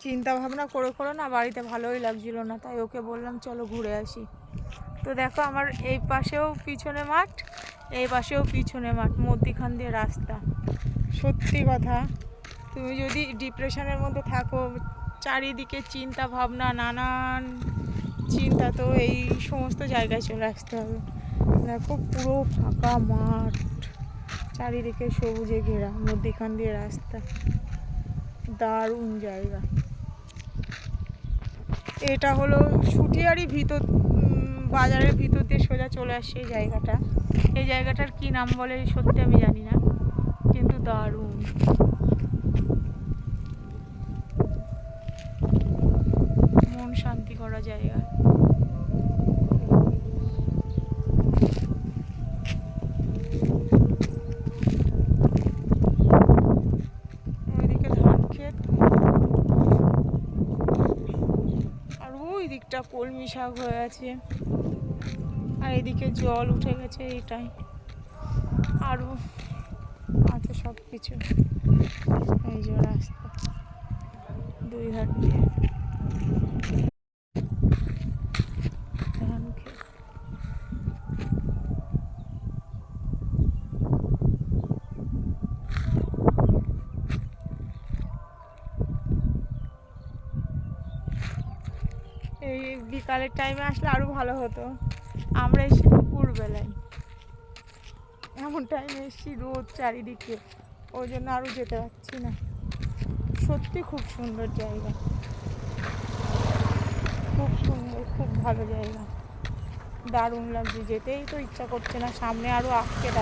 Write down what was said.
চিন্তা ভাবনা করে করে না বাড়িতে ভালোই লাগছিল না, তাই ওকে বললাম চলো ঘুরে আসি। তো দেখো আমার এই পাশেও পিছনে মাঠ, এই পাশেও পিছনে মাঠ, মধ্যিখান দিয়ে রাস্তা। সত্যি কথা, তুমি যদি ডিপ্রেশনের মধ্যে থাকো, চারিদিকে চিন্তা ভাবনা, নানান চিন্তা, তো এই সমস্ত জায়গায় চলে আসতে হবে। দেখো পুরো ফাঁকা মাঠ, চারিদিকে সবুজে ঘেরা, মধ্যিখান দিয়ে রাস্তা, দারুণ জায়গা। এটা হলো শুটিয়ারি ভিতর, বাজারের ভিতর দিয়ে সোজা চলে আসছে এই জায়গাটা। এই জায়গাটার কি নাম বলে সত্যি আমি জানি না, কিন্তু দারুণ। মন শান্তি করা জায়গা। ওইদিকে ধান ক্ষেত, আর ওই দিকটা কলমি শাক হয়ে আছে, আর এদিকে জল উঠে গেছে, এটাই আরও আছে সব কিছু। এই যে রাস্তা দুই ধার দিয়ে ধান ক্ষেত। এই বিকালের টাইমে আসলে আরও ভালো হতো। আমরা এসেছি দুপুরবেলায়, এমন টাইমে এসেছি রোদ চারিদিকে, ওই জন্য আরও যেতে পারছি না। সত্যি খুব সুন্দর জায়গা, খুব সুন্দর, খুব ভালো জায়গা, দারুণ লাগছে। যেতেই তো ইচ্ছা করছে না, সামনে আরও আটকে